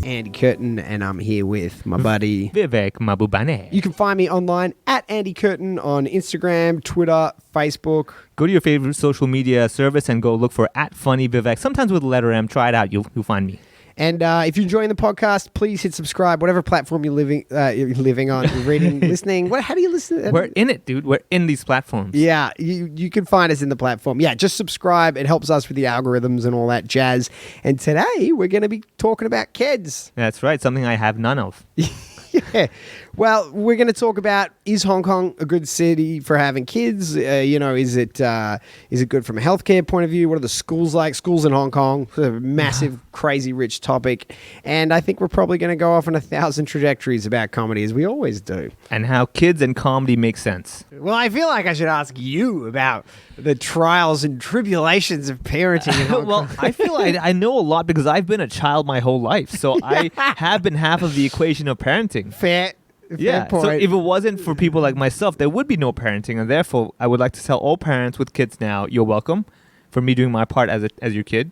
Andy Curtin, and I'm here with my buddy Vivek Mabubane. You can find me online at Andy Curtin on Instagram, Twitter, Facebook. Go to your favorite social media service and go look for @FunnyVivek. Sometimes with the letter M. Try it out. You'll find me. And if you're enjoying the podcast, please hit subscribe, whatever platform you're living on, you're reading, listening. How do you listen? We're in it, dude. We're in these platforms. Yeah, you can find us in the platform. Yeah, just subscribe. It helps us with the algorithms and all that jazz. And today, we're going to be talking about kids. That's right. Something I have none of. Yeah. Well, we're going to talk about, is Hong Kong a good city for having kids? Is it good from a healthcare point of view? What are the schools like? Schools in Hong Kong, a massive, crazy rich topic. And I think we're probably going to go off on 1,000 trajectories about comedy, as we always do. And how kids and comedy make sense. Well, I feel like I should ask you about the trials and tribulations of parenting in Hong Well, Kong. I feel I know a lot because I've been a child my whole life. So I have been half of the equation of parenting. Fair Yeah, point. so if it wasn't for people like myself, there would be no parenting, and therefore, I would like to tell all parents with kids now, you're welcome for me doing my part as your kid.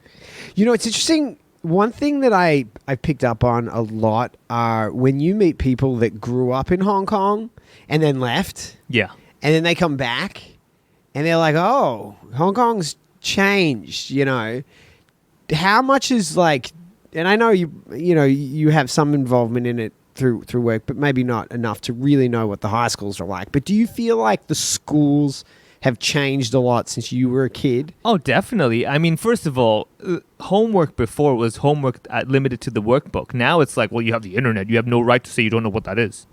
You know, it's interesting. One thing that I picked up on a lot are when you meet people that grew up in Hong Kong and then left, Yeah. and then they come back, and they're like, "Oh, Hong Kong's changed." You know, how much is like, and I know you have some involvement in it through work, but maybe not enough to really know what the high schools are like. But do you feel like the schools have changed a lot since you were a kid? Oh, definitely. I mean, first of all, homework before was homework limited to the workbook. Now it's like, well, you have the internet. You have no right to say you don't know what that is.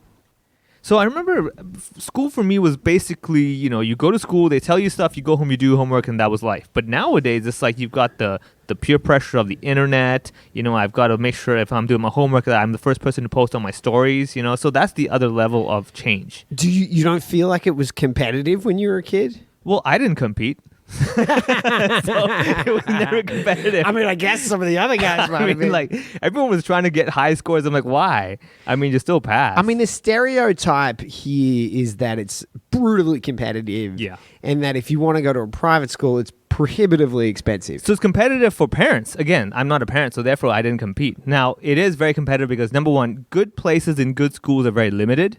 So I remember school for me was basically, you go to school, they tell you stuff, you go home, you do homework, and that was life. But nowadays, it's like you've got the peer pressure of the internet. I've got to make sure if I'm doing my homework that I'm the first person to post on my stories, So that's the other level of change. Do you don't feel like it was competitive when you were a kid? Well, I didn't compete. So it was never competitive. I mean, I guess some of the other guys might have been. Like, everyone was trying to get high scores. I'm like, why? I mean, you still pass. I mean, the stereotype here is that it's brutally competitive. Yeah. And that if you want to go to a private school, it's prohibitively expensive. So it's competitive for parents. Again, I'm not a parent, so therefore I didn't compete. Now, it is very competitive because, number one, good places in good schools are very limited.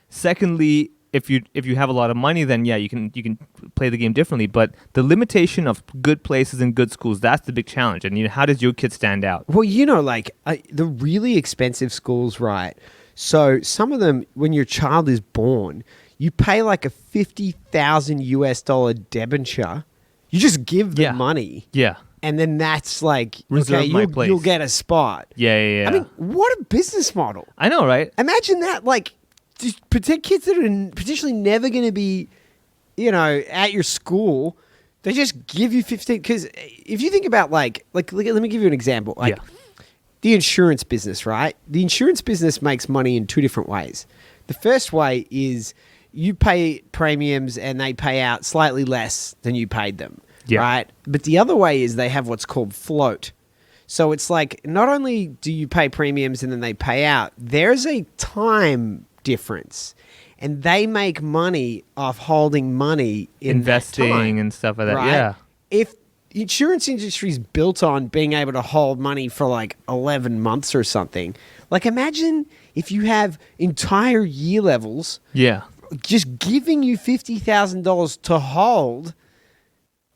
Secondly, if you have a lot of money, then yeah, you can play the game differently. But the limitation of good places and good schools, that's the big challenge. And how does your kid stand out? Well, the really expensive schools, right? So some of them, when your child is born, you pay like a $50,000 debenture. You just give them money. Yeah. And then that's like, Reserve my place. You'll get a spot. Yeah. I mean, what a business model. I know, right? Imagine that, like, just protect kids that are potentially never going to be, at your school. They just give you 15. Because if you think about, like, let me give you an example. Like, the insurance business, right? The insurance business makes money in two different ways. The first way is you pay premiums and they pay out slightly less than you paid them, right? But the other way is they have what's called float. So it's like, not only do you pay premiums and then they pay out, there's a time difference, and they make money off holding money in investing and stuff like that. Right? Yeah. If the insurance industry is built on being able to hold money for like 11 months or something, like imagine if you have entire year levels, just giving you $50,000 to hold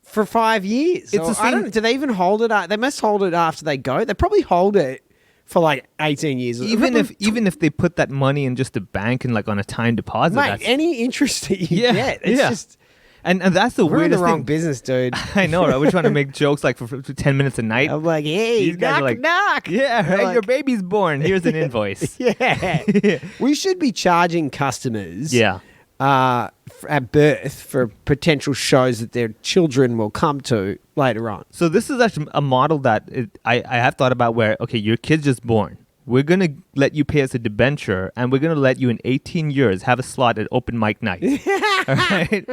for 5 years. I don't know. Do they even hold it? They must hold it after they go. They probably hold it for like 18 years. Even if they put that money in just a bank and like on a time deposit. Mate, any interest that you get. It's just... And that's the we're weirdest in the wrong thing. business, dude. I know, right? We're trying to make jokes like for 10 minutes a night. I'm like, hey, These guys knock, are like, knock. Yeah, right? Like, your baby's born. Here's an invoice. Yeah. We should be charging customers at birth for potential shows that their children will come to later on. So this is actually a model that I have thought about where, okay, your kid's just born. We're going to let you pay us a debenture, and we're going to let you in 18 years have a slot at open mic night. All right?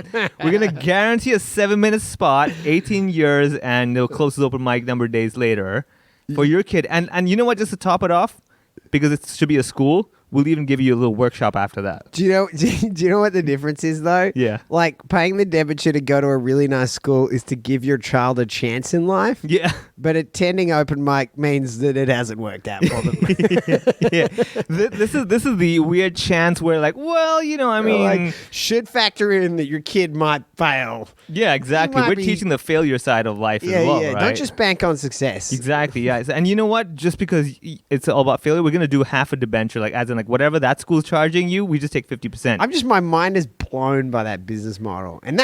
We're going to guarantee a 7-minute spot, 18 years, and they'll close the open mic number of days later for your kid. And you know what, just to top it off, because it should be a school, we'll even give you a little workshop after that. Do you know? Do you know what the difference is though? Yeah. Like paying the debenture to go to a really nice school is to give your child a chance in life. Yeah. But attending open mic means that it hasn't worked out for them. Yeah. This is the weird chance where like, well, I mean, like, should factor in that your kid might fail. yeah, exactly. might We're be- teaching the failure side of life Yeah, as well, yeah. right? Don't just bank on success. Exactly, yeah. And you know what? Just because it's all about failure, we're going to do half a debenture, like as in like whatever that school's charging you, we just take 50%. My mind is blown by that business model. And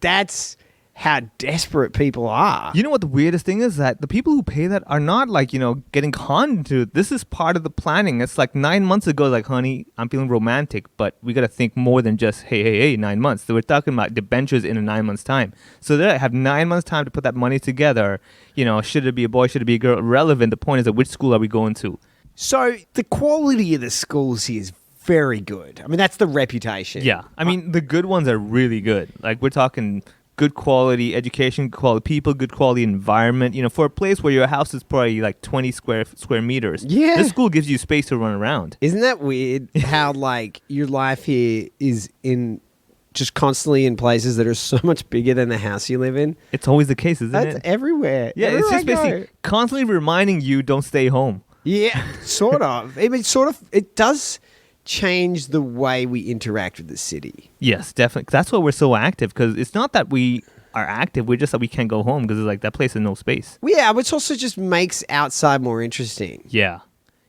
that's how desperate people are. You know what the weirdest thing is? That the people who pay that are not like, getting conned into it. This is part of the planning. It's like 9 months ago, like, honey, I'm feeling romantic, but we got to think more than just, hey, 9 months. So we're talking about debentures in a 9 months time. So they have 9 months time to put that money together. Should it be a boy? Should it be a girl? Relevant. The point is that which school are we going to? So the quality of the schools here is very good. I mean, that's the reputation. Yeah. I mean, the good ones are really good. Like we're talking good quality education, good quality people, good quality environment. For a place where your house is probably like 20 square meters. Yeah. This school gives you space to run around. Isn't that weird how like your life here is in just constantly in places that are so much bigger than the house you live in? It's always the case, isn't That's it? everywhere. Yeah, Everywhere it's just I go. basically constantly reminding you don't stay home. Yeah, sort of. I mean, it does change the way we interact with the city. Yes, definitely. That's why we're so active, because it's not that we are active, we're just that we can't go home because it's like that place has no space. Well, yeah, which also just makes outside more interesting. Yeah.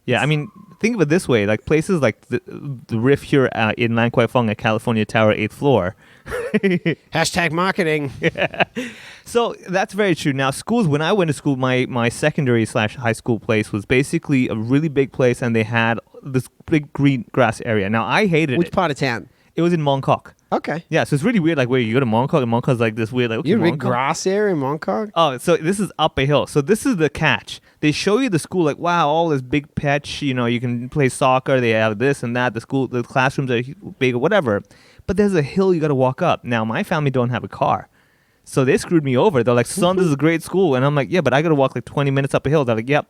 Yeah, I mean, think of it this way. Like places like the Riff here in Lan Kwai Fong at California Tower, 8th floor. Hashtag marketing. So that's very true. Now, schools, when I went to school, my secondary/high school place was basically a really big place, and they had this big green grass area. Now, I hated Which it. part of town? It was in Mongkok. Okay. Yeah, so it's really weird, like where you go to Mongkok, and Mongkok's like this weird, like, okay, You have a big Mongkok? grass area in Mongkok? Oh, so this is up a hill. So this is the catch. They show you the school, like, wow, all this big pitch, you can play soccer, they have this and that, the classrooms are big or whatever. But there's a hill you got to walk up. Now, my family don't have a car. So they screwed me over. They're like, son, this is a great school. And I'm like, yeah, but I got to walk like 20 minutes up a hill. They're like, yep.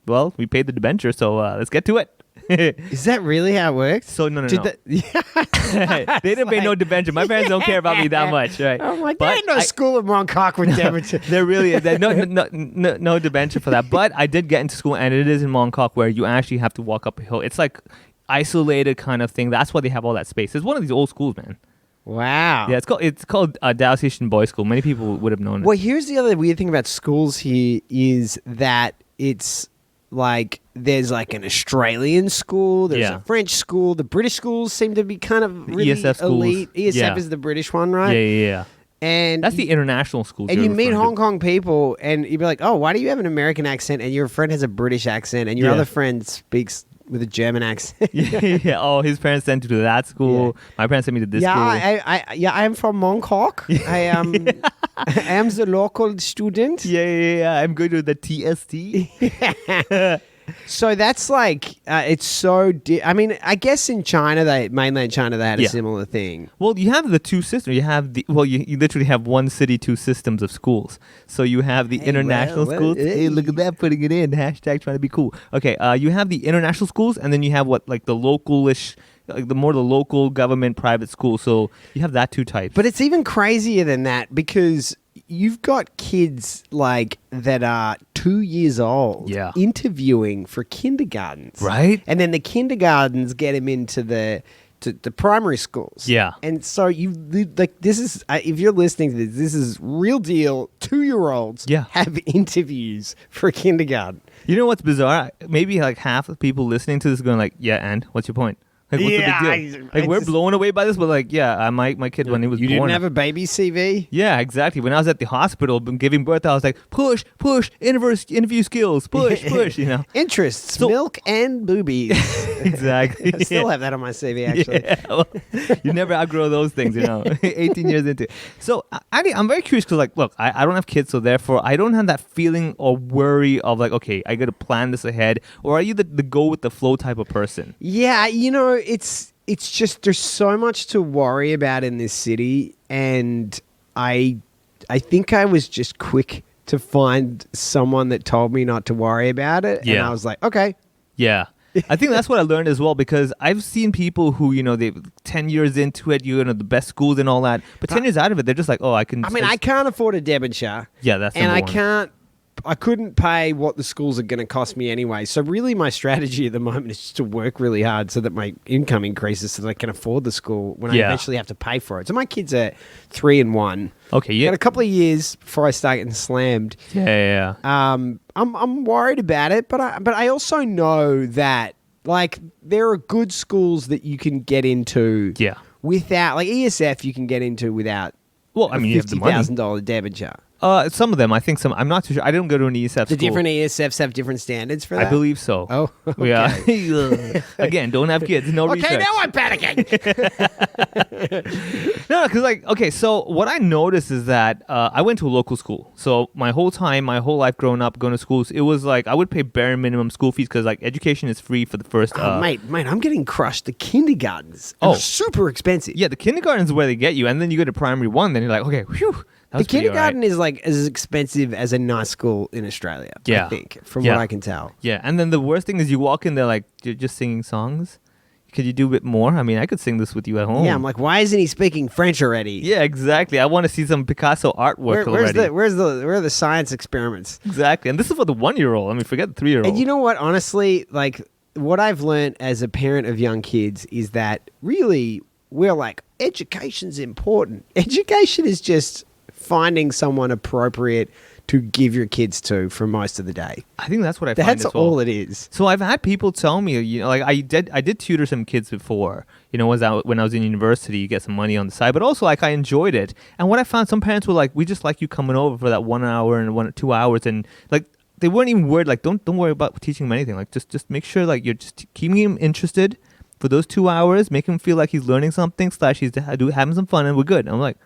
Well, we paid the debenture, so let's get to it. Is that really how it works? So no. They They didn't pay no debenture. My parents don't care about me that much, right? I'm like, But there ain't no school in Mongkok with debenture. There really is no debenture for that. But I did get into school, and it is in Mongkok where you actually have to walk up a hill. It's like isolated kind of thing. That's why they have all that space. It's one of these old schools, man. Wow. Yeah, it's called Daoxian Boys School. Many people would have known it. Well, here's the other weird thing about schools here is that it's like there's like an Australian school, there's Yeah. a French school, the British schools seem to be kind of really ESF schools. elite. ESF Yeah. is the British one, right? Yeah. And That's the international school. and you meet Hong Kong people, and you'd be like, "Oh, why do you have an American accent?" And your friend has a British accent, and your Yeah. other friend speaks with a German accent. Yeah. Oh, his parents sent you to that school. My parents sent me to this yeah, school. I am from Mongkok. I am the local student. Yeah. I'm going to the TST. So that's like it's so. I mean, I guess in China, mainland China, they had a Yeah. similar thing. Well, you have the two systems. You have you literally have one city, two systems of schools. So you have the Hey, international well, schools. hey. Hey, look at that, putting it in. Hashtag trying to be cool. Okay, you have the international schools, and then you have what like the localish, like the local government private schools. So you have that two types. But it's even crazier than that because you've got kids like that are 2 years old Yeah. interviewing for kindergartens. Right? And then the kindergartens get them into the primary schools. Yeah. And so this is if you're listening to this is real deal. 2-year-olds Yeah. have interviews for kindergarten. You know what's bizarre? Maybe like half of people listening to this are going like, yeah, and what's your point? Like, what's Yeah, the big deal? I Like, we're just- blown away by this, but like, yeah, my kid when he was You born. didn't have a baby CV? Yeah, exactly. When I was at the hospital giving birth, I was like, push, interview skills, push, Interests, So- milk and boobies. Exactly. I still have that on my CV, actually. Yeah, well, you never outgrow those things, 18 years into it. So I'm very curious because, like, look, I don't have kids, so therefore I don't have that feeling or worry of like, okay, I got to plan this ahead. Or are you the go with the flow type of person? Yeah, it's just there's so much to worry about in this city, and I think I was just quick to find someone that told me not to worry about it, and Yeah. I was like, okay. Yeah. I think that's what I learned as well, because I've seen people who, they 10 years into it, the best schools and all that, but 10 years out of it, they're just like, oh, I can. I mean, I can't afford a Devonshire. Yeah, that's and number one. I couldn't pay what the schools are going to cost me anyway. So really, my strategy at the moment is just to work really hard so that my income increases so that I can afford the school when I eventually have to pay for it. So my kids are 3 and 1. Okay, yeah. Got a couple of years before I start getting slammed. Yeah. I'm worried about it, but I also know that like there are good schools that you can get into. Yeah. Without like ESF, you can get into without. Well, I mean, you have the money. $50,000 Devonshire. Some of them, I think some. I'm not too sure. I didn't go to an ESF school. The different ESFs have different standards for that? I believe so. Oh, okay. Yeah. Again, don't have kids. No research. Okay, now I'm panicking. No, because so what I noticed is that I went to a local school. So my whole life growing up, going to schools, it was like I would pay bare minimum school fees because like education is free for the first. Mate, I'm getting crushed. The kindergartens are super expensive. Yeah, the kindergarten is where they get you, and then you go to primary 1. Then you're like, okay, whew. The kindergarten is like as expensive as a nice school in Australia, I think, from what I can tell. Yeah, and then the worst thing is you walk in, they're like, you're just singing songs? Could you do a bit more? I mean, I could sing this with you at home. Yeah, I'm like, why isn't he speaking French already? Yeah, exactly. I want to see some Picasso artwork already. Where are the science experiments? Exactly, and this is for the 1-year-old. I mean, forget the 3-year-old. And you know what? Honestly, like, what I've learned as a parent of young kids is that really we're like, education's important. Education is just finding someone appropriate to give your kids to for most of the day. I think that's what I find That's as well. all it is. So I've had people tell me, like I did tutor some kids before, when I was in university, you get some money on the side, but also like I enjoyed it. And what I found, some parents were like, we just like you coming over for that 1 hour and 1 or 2 hours, and like they weren't even worried, like don't worry about teaching him anything, like just make sure like you're just keeping him interested for those 2 hours, make him feel like he's learning something / he's having some fun, and we're good. And I'm like,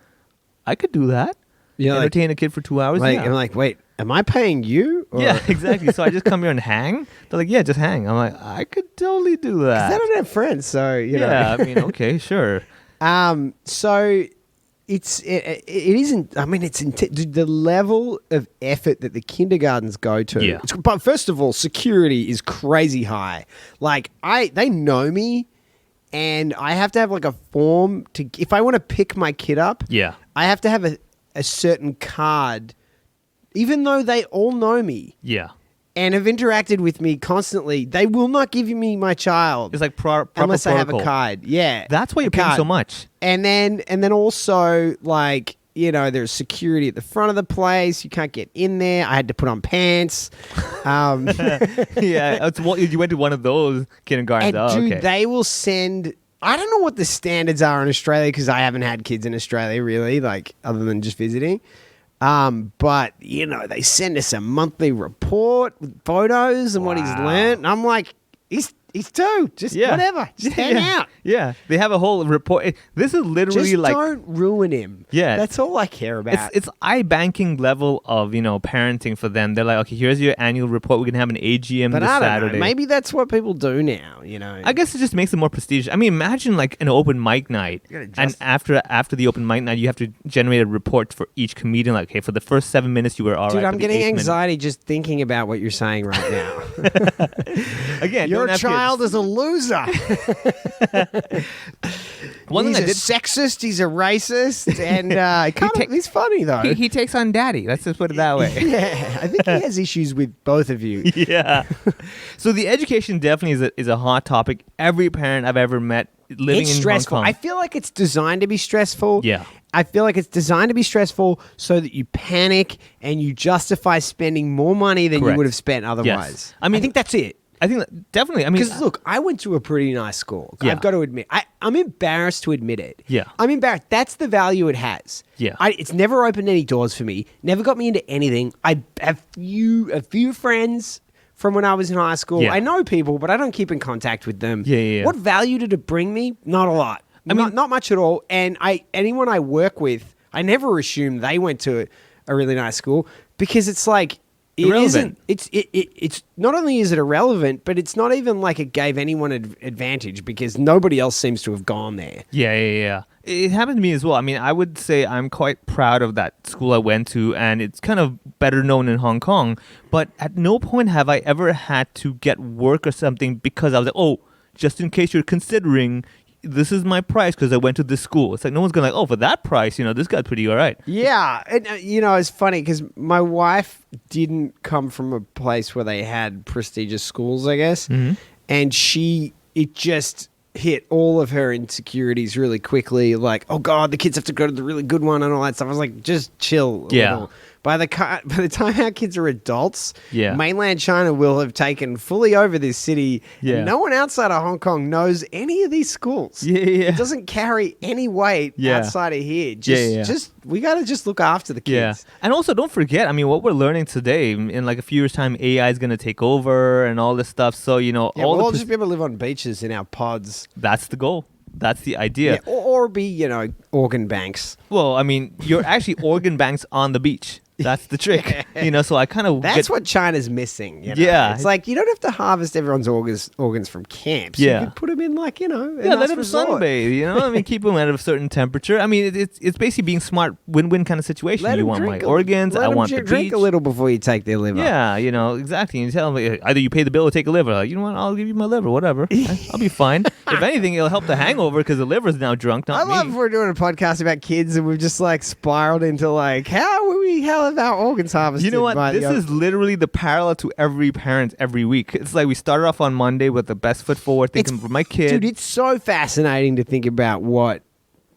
I could do that. Yeah, entertain a kid for 2 hours. I'm like, wait, am I paying you? Or? Yeah, exactly. So I just come here and hang. They're like, yeah, just hang. I'm like, I could totally do that. 'Cause I don't have friends, so you know. Yeah, I mean, okay, sure. So it isn't. I mean, the level of effort that the kindergartens go to. Yeah. But first of all, security is crazy high. Like they know me, and I have to have like a form to if I want to pick my kid up. Yeah. I have to have a certain card, even though they all know me. Yeah. And have interacted with me constantly. They will not give me my child. It's like proper unless protocol. I have a card. Yeah. That's why you're paying so much. And then also like, there's security at the front of the place. You can't get in there. I had to put on pants. Yeah. You went to one of those kindergartens. And okay. they will send. I don't know what the standards are in Australia because I haven't had kids in Australia really, like other than just visiting. But they send us a monthly report with photos and what he's learned. And I'm like, he's 2. Just whatever. Just hang out. Yeah. They have a whole report. This is literally just like, don't ruin him. Yeah. That's all I care about. It's iBanking level of, parenting for them. They're like, okay, here's your annual report. We're going to have an AGM but this I don't Saturday. know. Maybe that's what people do now, I guess it just makes it more prestigious. I mean, imagine like an open mic night. And after the open mic night, you have to generate a report for each comedian. Like, okay, for the first 7 minutes, you were all right. Dude, I'm getting 8th anxiety minute. just thinking about what you're saying right now. Again, your don't have child kids. is a loser. He's a sexist. He's a racist, and he's funny though. He takes on daddy. Let's just put it that way. Yeah, I think he has issues with both of you. Yeah. So the education definitely is a hot topic. Every parent I've ever met living It's in stressful. Hong Kong. I feel like it's designed to be stressful. Yeah. I feel like it's designed to be stressful so that you panic and you justify spending more money than Correct. you would have spent otherwise. Yes. I mean, I think that's it. I think definitely. I mean, Because look, I went to a pretty nice school. Yeah. I've got to admit. I'm embarrassed to admit it. Yeah. I'm embarrassed. That's the value it has. Yeah. It's never opened any doors for me. Never got me into anything. I have a few friends from when I was in high school. Yeah. I know people, but I don't keep in contact with them. Yeah. What value did it bring me? Not a lot. I mean, not much at all. And anyone I work with, I never assume they went to a really nice school because it's like, irrelevant. It's not only is it irrelevant, but it's not even like it gave anyone advantage because nobody else seems to have gone there. Yeah. It happened to me as well. I mean, I would say I'm quite proud of that school I went to, and it's kind of better known in Hong Kong. But at no point have I ever had to get work or something because I was like, oh, just in case you're considering, this is my price because I went to this school. It's like no one's going to like, oh, for that price, this guy's pretty all right. Yeah. And, it's funny because my wife didn't come from a place where they had prestigious schools, I guess. Mm-hmm. And it just hit all of her insecurities really quickly. Like, oh, God, the kids have to go to the really good one and all that stuff. I was like, just chill a little. By the time our kids are adults, mainland China will have taken fully over this city. Yeah. And no one outside of Hong Kong knows any of these schools. It doesn't carry any weight outside of here. We got to just look after the kids. Yeah. And also, don't forget, I mean, what we're learning today, in like a few years' time, AI is going to take over and all this stuff. So, we'll all just be able to live on beaches in our pods. That's the goal. That's the idea. Yeah, or be, organ banks. Well, I mean, you're actually organ banks on the beach. That's the trick, so I kind of... That's what China's missing, Yeah. It's like, you don't have to harvest everyone's organs from camps. Yeah. You can put them in, like, a let nice them resort. sunbathe, I mean, keep them at a certain temperature. I mean, it's basically being smart, win-win kind of situation. Let you them want drink my organs, I want the beach. Drink a little before you take their liver. Yeah, exactly. And you tell them, either you pay the bill or take a liver. Like, you know what, I'll give you my liver, whatever. I'll be fine. If anything, it'll help the hangover because the liver's now drunk, not me. I love we're doing a podcast about kids and we've just, like, spiraled into, like, how have our organs harvested? You know what? This is literally the parallel to every parent every week. It's like we started off on Monday with the best foot forward, thinking for my kid. Dude, it's so fascinating to think about what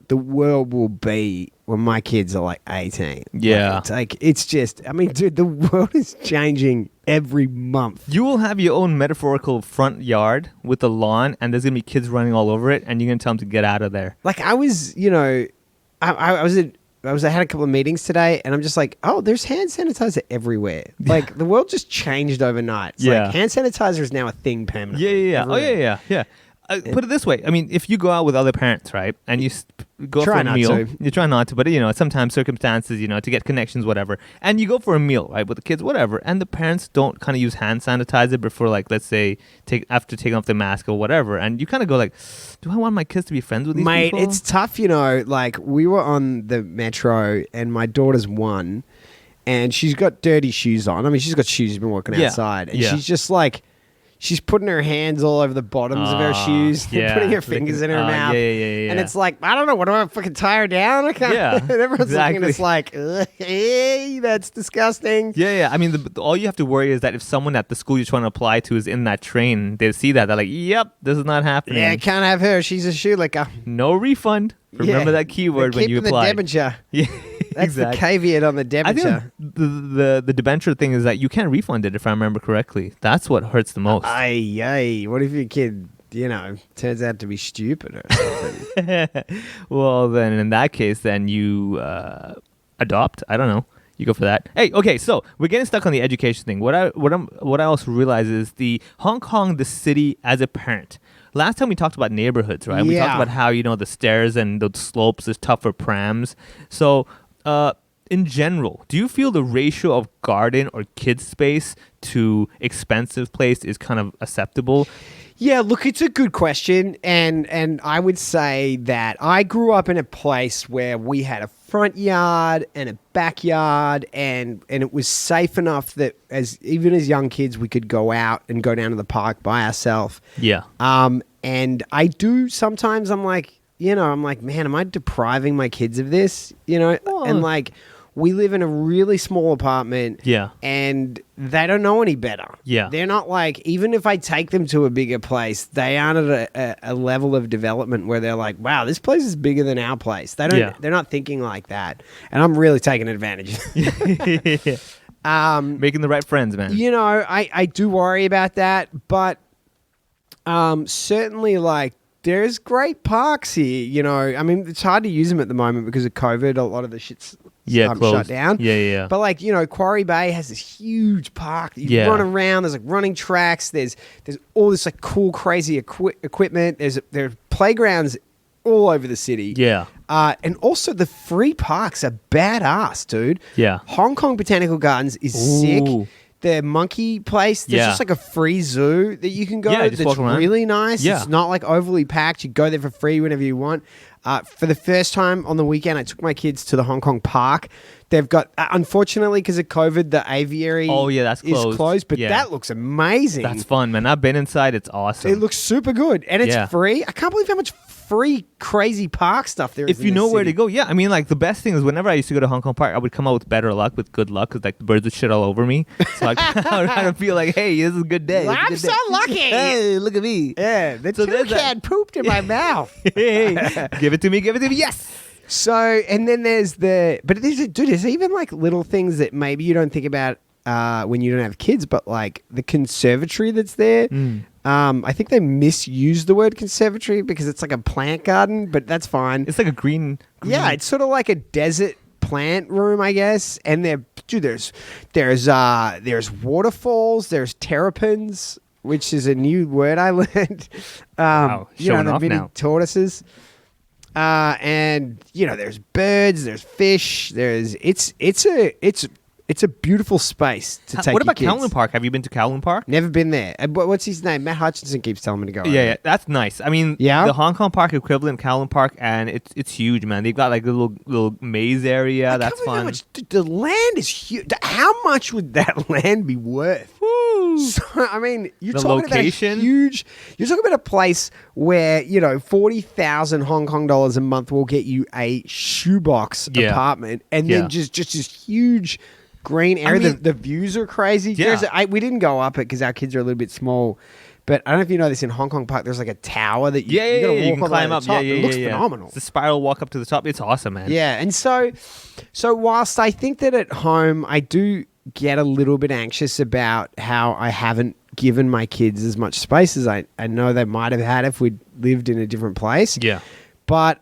the world will be when my kids are like 18. Yeah. It's just, I mean, dude, the world is changing every month. You will have your own metaphorical front yard with a lawn, and there's going to be kids running all over it, and you're going to tell them to get out of there. Like, I was, I had a couple of meetings today, and I'm just like, oh, there's hand sanitizer everywhere. Like, the world just changed overnight. It's like hand sanitizer is now a thing permanently. Yeah. Everywhere. Oh, yeah. Put it this way. I mean, if you go out with other parents, right, and you go for a meal. You try not to, but, sometimes circumstances, to get connections, whatever. And you go for a meal, right, with the kids, whatever, and the parents don't kind of use hand sanitizer before, like, let's say, after taking off the mask or whatever. And you kind of go like, do I want my kids to be friends with these people? Mate, it's tough, like, we were on the metro and my daughter's 1 and she's got dirty shoes on. I mean, she's got shoes, she's been walking outside. And she's just like, she's putting her hands all over the bottoms of her shoes, putting her fingers in her mouth. Yeah. And it's like, I don't know, what do I fucking tie her down? I can't. Yeah, and everyone's looking and it's like, hey, that's disgusting. Yeah. I mean, all you have to worry is that if someone at the school you're trying to apply to is in that train, they see that. They're like, yep, this is not happening. Yeah, can't have her. She's a shoe licker. No refund. Remember that keyword when you apply. Keep the debenture. Yeah. That's the caveat on the debenture. I think the debenture thing is that you can't refund it, if I remember correctly. That's what hurts the most. Aye. What if your kid, turns out to be stupid or something? Well, then in that case, then you adopt. I don't know. You go for that. Hey, okay, so we're getting stuck on the education thing. What I also realize is the Hong Kong, the city as a parent. Last time we talked about neighborhoods, right? We talked about how, the stairs and the slopes is tough for prams. So, in general, do you feel the ratio of garden or kid space to expensive place is kind of acceptable? Yeah, look, it's a good question. And I would say that I grew up in a place where we had a front yard and a backyard and it was safe enough that even as young kids we could go out and go down to the park by ourselves. Yeah. And I do sometimes I'm like, man, am I depriving my kids of this? And like we live in a really small apartment. Yeah. And they don't know any better. Yeah. They're not like, even if I take them to a bigger place, they aren't at a level of development where they're like, wow, this place is bigger than our place. They're not thinking like that. And I'm really taking advantage. Making the right friends, man. I do worry about that, but certainly like there's great parks here, I mean, it's hard to use them at the moment because of COVID. A lot of the shit's shut down. Yeah. But like, Quarry Bay has this huge park that you run around. There's like running tracks. There's all this like cool, crazy equipment. There are playgrounds all over the city. Yeah. And also the free parks are badass, dude. Yeah. Hong Kong Botanical Gardens is sick. the monkey place. There's just like a free zoo that you can go. Yeah, just that's walk around. really nice. Yeah. It's not like overly packed. You go there for free whenever you want. For the first time on the weekend, I took my kids to the Hong Kong park. They've got, unfortunately, because of COVID, the aviary that's is closed. But Yeah. that looks amazing. That's fun, man. I've been inside. It's awesome. It looks super good, and it's Yeah. free. I can't believe how much free, crazy park stuff there is. if you know where to go, yeah. I mean, like the best thing is whenever I used to go to Hong Kong Park, I would come out with better luck, with good luck, because like the birds would shit all over me. So I would kind of feel like, hey, this is a good day. It's a I'm good so day. lucky. Hey, look at me. Yeah, the So there's toucan pooped in my mouth. Hey, give it to me. Give it to me. Yes. So, and then there's there's even like little things that maybe you don't think about when you don't have kids, but like the conservatory that's there. I think they misuse the word conservatory because it's like a plant garden, but that's fine. It's like a green. Yeah, it's sort of like a desert plant room, I guess. And there's waterfalls, there's terrapins, which is a new word I learned. Wow, showing the off mini now. tortoises. And there's birds, there's fish, it's a beautiful space to take. What about your kids. Kowloon Park? Have you been to Kowloon Park? Never been there. What's his name? Matt Hutchinson keeps telling me to go. Yeah, that's nice. I mean, Yeah? the Hong Kong Park equivalent, Kowloon Park, and it's huge, man. They've got like a little maze area. That's How fun. much, the land is huge. How much would that land be worth? So, I mean, you're The talking location? about a huge. You're talking about a place where 40,000 Hong Kong dollars a month will get you a shoebox Yeah. apartment, and Yeah. then just this huge green area. mean- The views are crazy. Yeah. We didn't go up it because our kids are a little bit small. But I don't know if you know this, in Hong Kong Park, there's like a tower that you, you gotta walk you can all the way climb to up. the top. Yeah, It looks yeah. phenomenal. It's a spiral walk up to the top. It's awesome, man. Yeah, and so whilst I think that at home I do get a little bit anxious about how I haven't given my kids as much space as I know they might have had if we'd lived in a different place. Yeah. But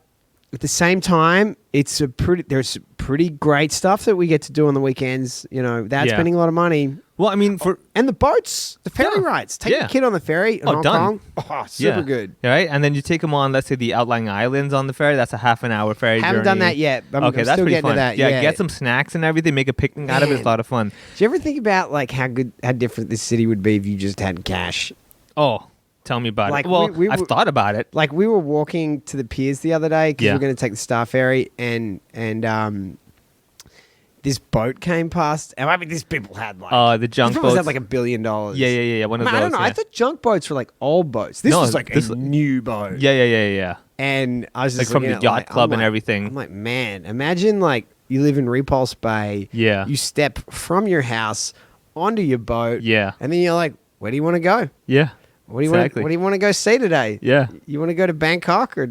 at the same time, there's pretty great stuff that we get to do on the weekends, without Yeah. spending a lot of money. Well, I mean, and the boats, the ferry Yeah. rides. Take Yeah. your kid on the ferry in Oh, Hong done. Kong. Oh, super good. Right? And then you take them on, let's say, the outlying islands on the ferry. That's a half an hour ferry Haven't journey. done that yet. I'm Okay, that's still pretty getting fun. to that. Yeah, get some snacks and everything. Make a picnic out of it. It's a Man. lot of fun. Do you ever think about like how different this city would be if you just had cash? Oh, tell me about Like, it. Well, we I've were- thought about it. Like we were walking to the piers the other day because Yeah. we are going to take the Star Ferry, and this boat came past. And I mean, these people had like The junk these people boats. had like $1 billion. Yeah. One of I those. don't know. I yeah. thought junk boats were like old boats. This No, was like this- a new boat. Yeah. And I was just Like from looking the at, yacht like, club I'm and like- everything. I'm like, man, imagine like you live in Repulse Bay. Yeah. You step from your house onto your boat. Yeah. And then you're like, where do you want to go? Yeah. What do you Exactly. want to go see today? Yeah. You want to go to Bangkok or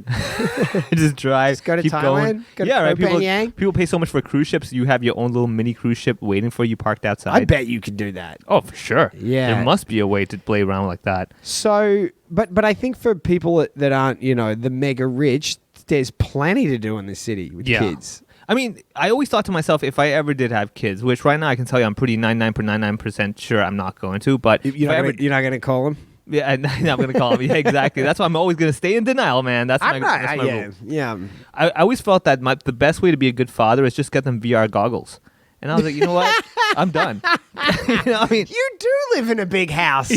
Just drive. Just go to keep Thailand, Going. go to Yeah, right. Koh Phangan. People pay so much for cruise ships. You have your own little mini cruise ship waiting for you parked outside. I bet you could do that. Oh, for sure. Yeah. There must be a way to play around like that. So, but I think for people that aren't, the mega rich, there's plenty to do in the city with Yeah. kids. I mean, I always thought to myself, if I ever did have kids, which right now I can tell you I'm pretty 99.99% sure I'm not going to, but You're not going to call them? yeah, I'm not going to call them. Yeah, exactly. That's why I'm always going to stay in denial, man. That's my rule. Yeah. I always felt that the best way to be a good father is just get them VR goggles. And I was like, you know what? I'm done. I mean, You do live in a big house.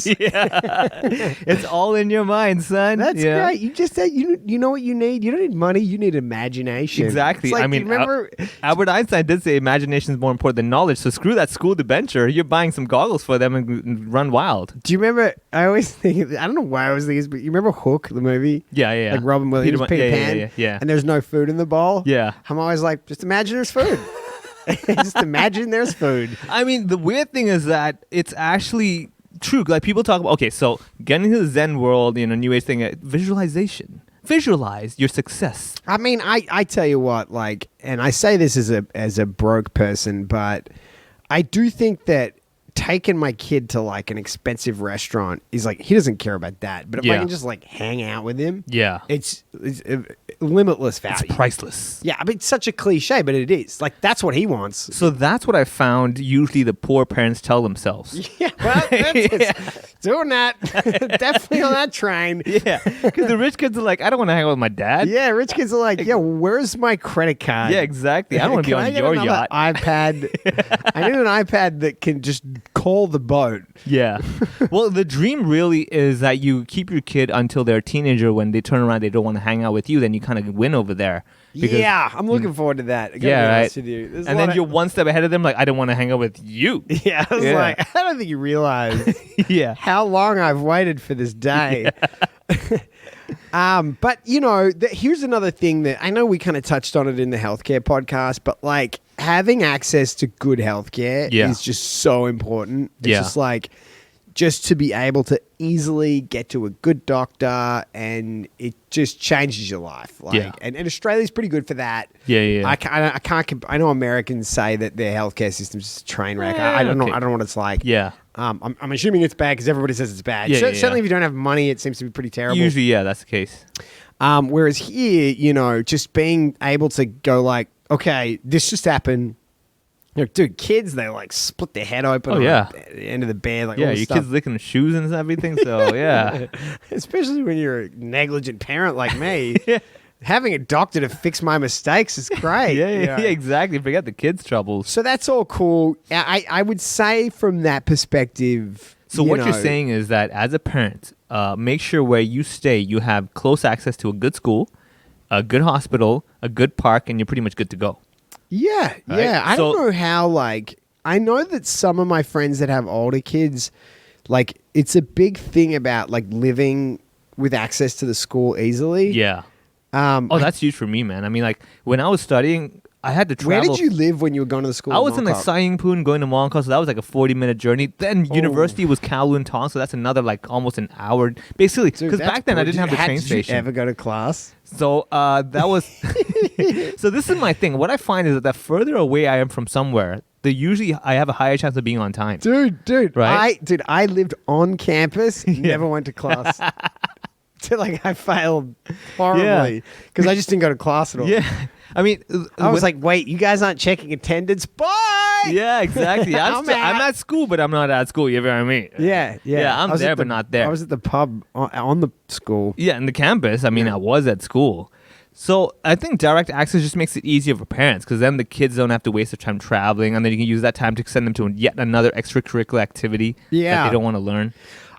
it's all in your mind, son. That's Yeah. great. You just said you know what you need. You don't need money. You need imagination. Exactly. It's like, I mean, do you remember? Albert Einstein did say imagination is more important than knowledge. So screw that school debenture. You're buying some goggles for them and run wild. Do you remember? I always think. I don't know why I always think this, but you remember Hook, the movie? Yeah. Like Robin Williams, Peter Pan. Yeah. And there's no food in the bowl. Yeah. I'm always like, just imagine there's food. Just imagine there's food. I mean, the weird thing is that it's actually true. Like people talk about, okay, so getting to the Zen world, New Age thing, visualization. Visualize your success. I mean, I tell you what, like, and I say this as a broke person, but I do think that taking my kid to like an expensive restaurant is like, he doesn't care about that. But if I Yeah. can just like hang out with him, Yeah. it's limitless value. It's priceless. Yeah, I mean, it's such a cliche, but it is. Like, that's what he wants. So that's what I found usually the poor parents tell themselves. Yeah, well, that's doing that. Definitely on that train. Yeah. Because the rich kids are like, I don't want to hang out with my dad. Yeah, rich kids are like, yeah, where's my credit card? Yeah, exactly. I don't want to be Can I on get your another yacht. iPad. I need an iPad that can just call the boat. Yeah. Well, the dream really is that you keep your kid until they're a teenager. When they turn around, they don't want to hang out with you. Then you kind of win over there. Yeah, I'm looking forward to that. I gotta Yeah, be right. honest with you. There's a And lot then of- you're one step ahead of them. Like, I don't want to hang out with you. Yeah, I was Yeah. like, I don't think you realize Yeah. how long I've waited for this day. But you know, here's another thing that I know we kind of touched on it in the healthcare podcast, but like having access to good healthcare Yeah. is just so important. It's Yeah. just like just to be able to easily get to a good doctor, and it just changes your life. Like, Yeah. and Australia's pretty good for that. Yeah. I know Americans say that their healthcare system's just a train wreck. I don't know. Okay. I don't know what it's like. Yeah. I'm assuming it's bad because everybody says it's bad. Yeah, yeah, Certainly, yeah. if you don't have money, it seems to be pretty terrible. Usually, yeah, that's the case. Whereas here, you know, just being able to go like, okay, this just happened. You know, dude, kids, they like split their head open. Oh, on yeah. the end of the bed. Like, Yeah, all your this stuff. kids licking shoes and everything. So, yeah. Especially when you're a negligent parent like me. Having a doctor to fix my mistakes is great. Yeah, you know. exactly. Forget the kids' troubles. So that's all cool. I would say from that perspective. So you what know, you're saying is that as a parent, make sure where you stay, you have close access to a good school, a good hospital, a good park, and you're pretty much good to go. Yeah, Right? yeah. I So- don't know how, like, I know that some of my friends that have older kids, like, it's a big thing about, like, living with access to the school easily. Yeah. Oh, That's huge for me, man. I mean, like, when I was studying, I had to where travel. did you live when you were going to the school? I was in like Mongkok? Sayingpoon going to Mongkok, so that was like a 40-minute journey. Then Oh. university was Kowloon Tong, so that's another like almost an hour. Basically, Dude, because that's back then I brutal. didn't have the train Did station. you ever go to class? So that was. So this is my thing. What I find is that the further away I am from somewhere, I have a higher chance of being on time. Dude, Right? I lived on campus, never went to class. Like, I failed horribly because I just didn't go to class at all. Yeah, I mean, I was like, wait, you guys aren't checking attendance? Bye! yeah, exactly. I'm I'm out. at school, but I'm not at school. You know what I mean? Yeah. Yeah, I'm I was there, at the- but not there. I was at the pub on the school. Yeah, in the campus. I mean, I was at school. So I think direct access just makes it easier for parents because then the kids don't have to waste their time traveling, and then you can use that time to send them to yet another extracurricular activity Yeah. that they don't want to learn.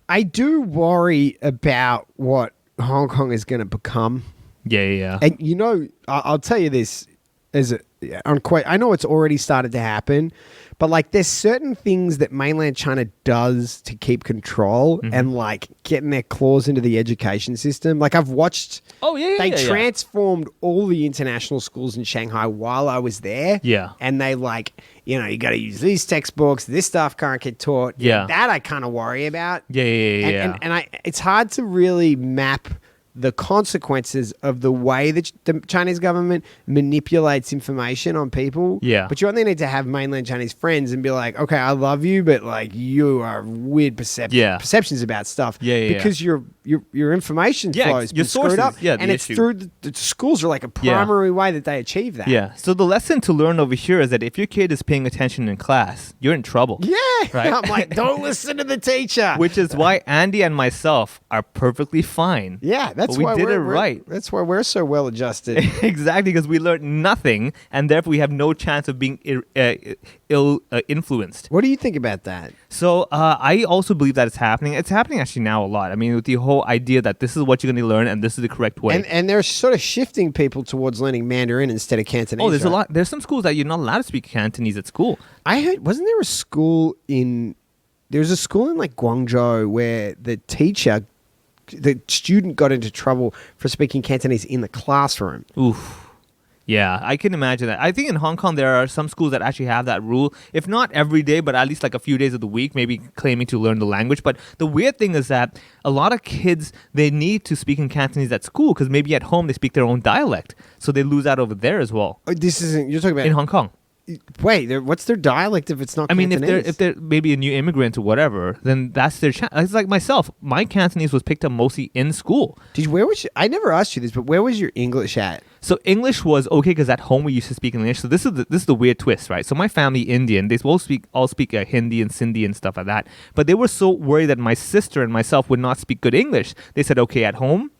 I do worry about what Hong Kong is going to become. Yeah. And, you know, I'll tell you this. I know it's already started to happen, but like there's certain things that mainland China does to keep control Mm-hmm. and like getting their claws into the education system. Like I've watched, Oh, yeah, they yeah. transformed all the international schools in Shanghai while I was there. Yeah. And they like, you know, you got to use these textbooks. This stuff can't get taught. Yeah. That I kind of worry about. Yeah. And it's hard to really map the consequences of the way that the Chinese government manipulates information on people. Yeah. But you only need to have mainland Chinese friends and be like, okay, I love you, but like you are weird perceptions about stuff. Yeah. Because your information Yeah, flows your been screwed sources, up. yeah, the and it's issue. through the schools are like a primary way that they achieve that. Yeah. So the lesson to learn over here is that if your kid is paying attention in class, you're in trouble. Yeah. Right? I'm like, don't listen to the teacher. Which is why Andy and myself are perfectly fine. Yeah, that's But we why did it we're- right. That's why we're so well adjusted. Exactly, because we learned nothing, and therefore we have no chance of being ill influenced. What do you think about that? So I also believe that it's happening. It's happening actually now a lot. I mean, with the whole idea that this is what you're going to learn and this is the correct way. And they're sort of shifting people towards learning Mandarin instead of Cantonese. there's a right? lot. There's some schools that you're not allowed to speak Cantonese at school. I heard, wasn't there a school in? There was a school in like Guangzhou where the student got into trouble for speaking Cantonese in the classroom. Oof. Yeah, I can imagine that. I think in Hong Kong there are some schools that actually have that rule. If not every day, but at least like a few days of the week, maybe claiming to learn the language. But the weird thing is that a lot of kids, they need to speak in Cantonese at school because maybe at home they speak their own dialect. So they lose out over there as well. Oh, this isn't. You're talking about In Hong Kong. Wait, what's their dialect if it's not I mean, Cantonese? if they're maybe a new immigrant or whatever, then that's their chance. It's like myself. My Cantonese was picked up mostly in school. I never asked you this, but where was your English at? So English was okay because at home we used to speak English. So this is the weird twist, right? So my family Indian, they all speak Hindi and Sindhi and stuff like that. But they were so worried that my sister and myself would not speak good English. They said, okay, at home,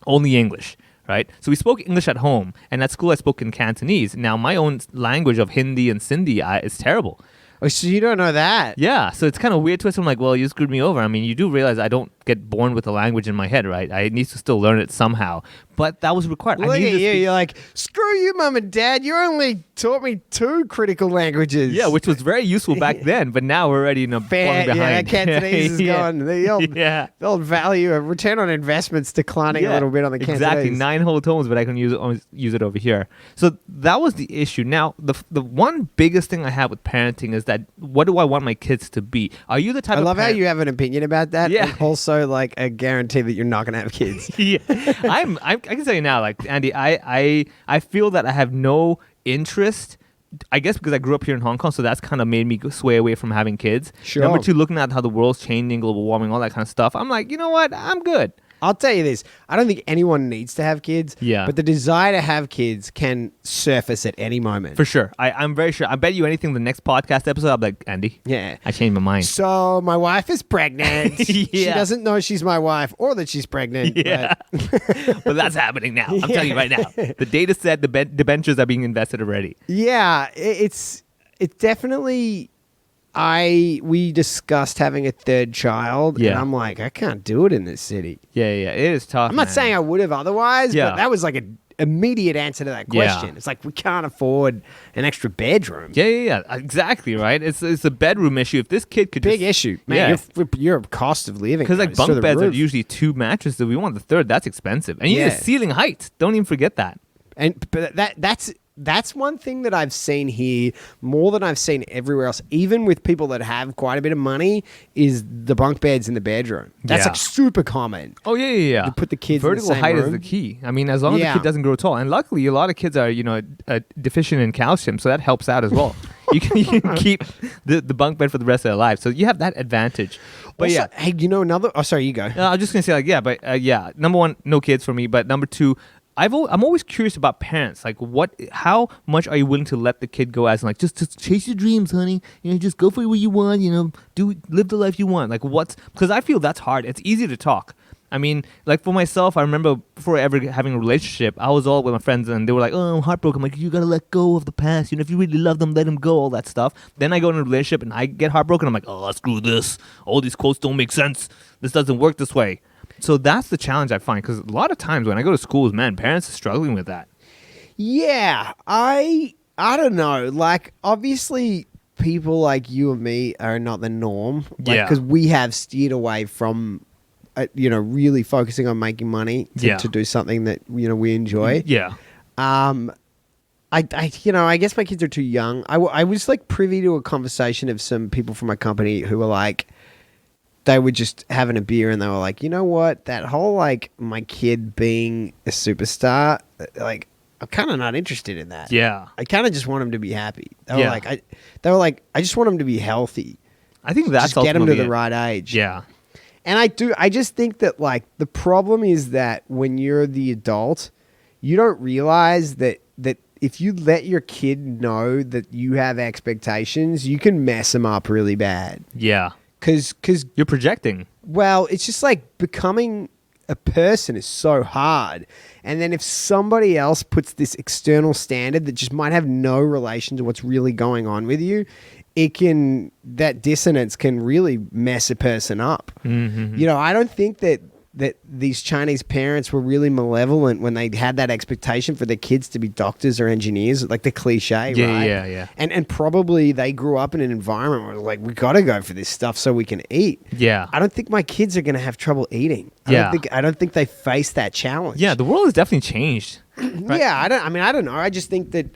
only English. Right? So we spoke English at home, and at school I spoke in Cantonese. Now, my own language of Hindi and Sindhi is terrible. Oh, so you don't know that? Yeah, so it's kind of weird twist. I'm like, well, you screwed me over. I mean, you do realize I don't get born with a language in my head, right? I need to still learn it somehow. But that was required. Look I at needed you. to speak- You're like, screw you, mum and dad. You only taught me 2 critical languages. Yeah, which was very useful back then, but now we're already falling fair. behind. Yeah, Cantonese is Yeah. gone. The old value of return on investment's declining a little bit on the Cantonese. Exactly, 9 whole tones, but I can use it over here. So that was the issue. Now, the one biggest thing I have with parenting is that what do I want my kids to be? Are you the type I of love how parent- you have an opinion about that. Yeah. And also, like, a guarantee that you're not going to have kids. Yeah, I can tell you now, like Andy, I feel that I have no interest. I guess because I grew up here in Hong Kong, so that's kind of made me sway away from having kids. Sure. Number 2, looking at how the world's changing, global warming, all that kind of stuff. I'm like, you know what? I'm good. I'll tell you this. I don't think anyone needs to have kids. Yeah. But the desire to have kids can surface at any moment. For sure. I'm very sure. I bet you anything the next podcast episode, I'll be like, Andy, Yeah. I changed my mind. So my wife is pregnant. She Yeah. doesn't know she's my wife or that she's pregnant. Yeah. But that's happening now. I'm telling you right now. The data set, the debentures are being invested already. Yeah, it's definitely. We discussed having a 3rd child, and Yeah. I'm like, I can't do it in this city. Yeah. It is tough. I'm not man. saying I would have otherwise, Yeah. but that was like an immediate answer to that question. Yeah. It's like we can't afford an extra bedroom. Yeah. Exactly, right? It's a bedroom issue. If this kid could Big just, issue, man. Yeah. Your cost of living Because like goes through bunk the beds are roof. usually 2 mattresses. We want the 3rd. That's expensive. And you need Yeah. a ceiling height. Don't even forget that. But that's one thing that I've seen here more than I've seen everywhere else, even with people that have quite a bit of money, is the bunk beds in the bedroom. That's Yeah. like super common. Oh yeah. You put the kids in the Vertical same height is room. the key. I mean, as long as Yeah. the kid doesn't grow tall, and luckily a lot of kids are deficient in calcium, so that helps out as well. you can keep the bunk bed for the rest of their life, so you have that advantage. But Also, yeah, hey, you know another? Oh, sorry, you go. I'm just gonna say like yeah. Number 1, no kids for me. But number 2, I'm always curious about parents. Like, how much are you willing to let the kid go as, like, just chase your dreams, honey. Just go for what you want. Live the life you want. Like, because I feel that's hard. It's easy to talk. I mean, like for myself, I remember before ever having a relationship, I was all with my friends and they were like, "Oh, I'm heartbroken." I'm like, "You gotta let go of the past. If you really love them, let them go." All that stuff. Then I go in a relationship and I get heartbroken. I'm like, "Oh, screw this. All these quotes don't make sense. This doesn't work this way." So that's the challenge I find, because a lot of times when I go to schools, man, parents are struggling with that. Yeah, I don't know. Like, obviously, people like you and me are not the norm. Yeah. Because we have steered away from, really focusing on making money Yeah. to do something that we enjoy. Yeah. I guess my kids are too young. I was like privy to a conversation of some people from my company who were like, they were just having a beer and they were like, you know what? That whole like my kid being a superstar, like I'm kind of not interested in that. Yeah. I kind of just want him to be happy. They Yeah. were like, I just want him to be healthy. I think that's Just get him to ultimately the it. right age. Yeah. And I just think that like the problem is that when you're the adult, you don't realize that if you let your kid know that you have expectations, you can mess them up really bad. Yeah. Because You're projecting. well, it's just like becoming a person is so hard. And then if somebody else puts this external standard that just might have no relation to what's really going on with you, that dissonance can really mess a person up. Mm-hmm. I don't think that these Chinese parents were really malevolent when they had that expectation for their kids to be doctors or engineers, like the cliche, Yeah, right? yeah. And probably they grew up in an environment where like, we got to go for this stuff so we can eat. Yeah. I don't think my kids are going to have trouble eating. Yeah. I don't think they face that challenge. Yeah, the world has definitely changed. Right? Yeah, I don't know. I just think that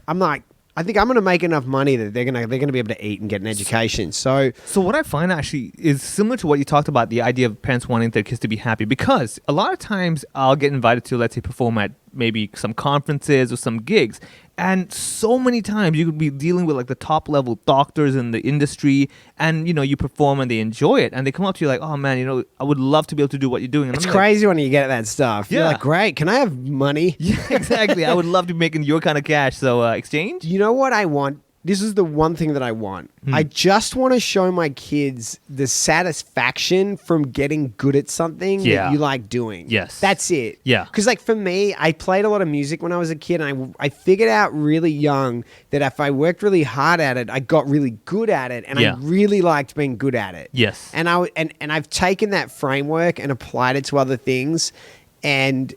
I'm not. I think I'm going to make enough money that they're going to be able to eat and get an education. So So what I find actually is similar to what you talked about, the idea of parents wanting their kids to be happy, because a lot of times I'll get invited to, let's say, perform at maybe some conferences or some gigs. And so many times you could be dealing with like the top level doctors in the industry, and you perform and they enjoy it, and they come up to you like, "Oh man, I would love to be able to do what you're doing." And it's I'm like, crazy when you get that stuff. You're Yeah. like, great, can I have money? yeah, exactly. I would love to be making your kind of cash. So exchange. Do you know what I want? this is the one thing that I want. Hmm. I just want to show my kids the satisfaction from getting good at something Yeah. that you like doing. Yes. That's it. Yeah. Because like for me, I played a lot of music when I was a kid, and I figured out really young that if I worked really hard at it, I got really good at it, and Yeah. I really liked being good at it. Yes. And I've taken that framework and applied it to other things, and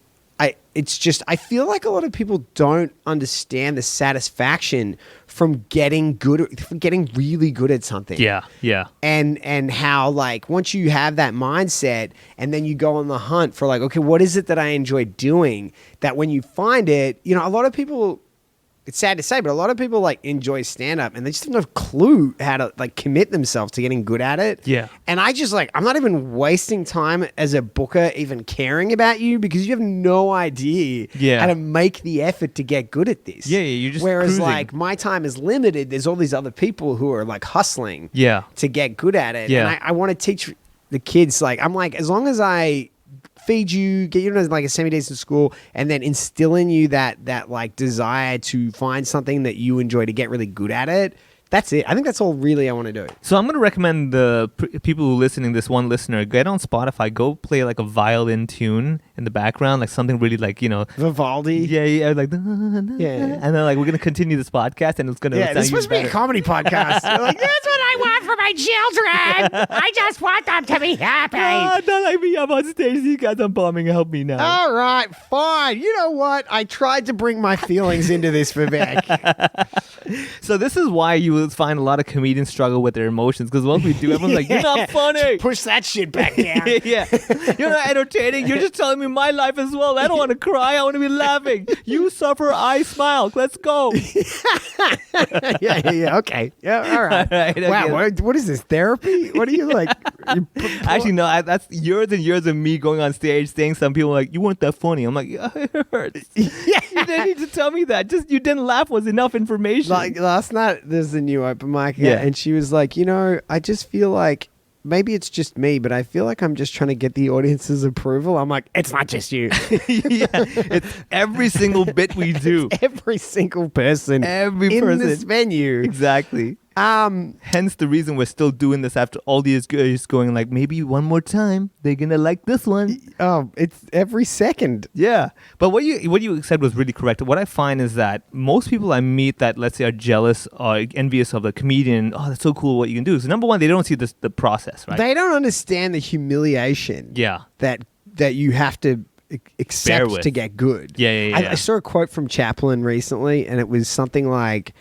I feel like a lot of people don't understand the satisfaction from getting really good at something. Yeah. Yeah. And how like once you have that mindset and then you go on the hunt for like, okay, what is it that I enjoy doing? That when you find it, you know, a lot of people, it's sad to say, but a lot of people like enjoy stand up and they just have no clue how to like commit themselves to getting good at it. Yeah. And I just like, I'm not even wasting time as a booker even caring about you because you have no idea how to make the effort to get good at this. Yeah, you're just Whereas cruising. like my time is limited. There's all these other people who are like hustling Yeah. to get good at it. Yeah. And I want to teach the kids, like, I'm like, as long as I feed you, get you to like a semi-decent school, and then instill in you that like desire to find something that you enjoy to get really good at it. That's it. I think that's all really I want to do. So I'm going to recommend the people who are listening, this one listener, get on Spotify, go play like a violin tune in the background, like something really like, you know. Vivaldi. Yeah, like, Yeah. and then like we're going to continue this podcast and it's going to Yeah, this must be a comedy podcast. You're like, That's what I want for my children. I just want them to be happy. Not like me. I'm on stage. These guys are bombing. Help me now. all right, fine. You know what? I tried to bring my feelings into this, Vivek. So this is why you will find a lot of comedians struggle with their emotions, because once we do, everyone's like, you're not funny. Push that shit back down. Yeah, you're not entertaining. You're just telling me my life as well. I don't want to cry. I want to be laughing. You suffer, I smile. Let's go. yeah. Okay. Yeah. All right. All right, okay. Wow. What is this, therapy? What are you like? Actually, no. That's years and years of me going on stage saying some people like, you weren't that funny. I'm like, yeah, it hurts. Yeah. You didn't need to tell me that. Just you didn't laugh was enough information. Like last night, there's a new open mic, Yeah. and she was like, you know, I just feel like maybe it's just me, but I feel like I'm just trying to get the audience's approval. I'm like, it's not just you. Yeah, it's every single bit we do. Every single person Every in person. this venue. Exactly. Hence the reason we're still doing this after all these years, going like, maybe one more time they're gonna like this one. Oh, it's every second. Yeah, but what you said was really correct. What I find is that most people I meet that, let's say, are jealous or envious of a comedian, oh, that's so cool what you can do. So number one, they don't see the process, right? They don't understand the humiliation Yeah. that you have to accept with. to get good. Yeah. I saw a quote from Chaplin recently, and it was something like,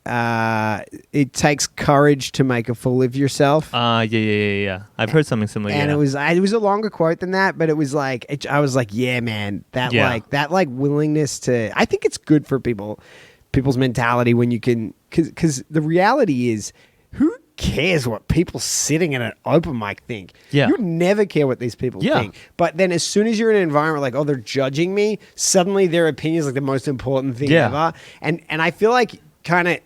it takes courage to make a fool of yourself. Yeah. I've heard something similar. And yeah. it was a longer quote than that, but it was like, I was like, yeah, man, that willingness to, I think it's good for people's mentality when you can, because the reality is, who cares what people sitting in an open mic think? Yeah. You never care what these people Yeah. think. But then as soon as you're in an environment like, oh, they're judging me, suddenly their opinion is like the most important thing Yeah. ever. And I feel like kind of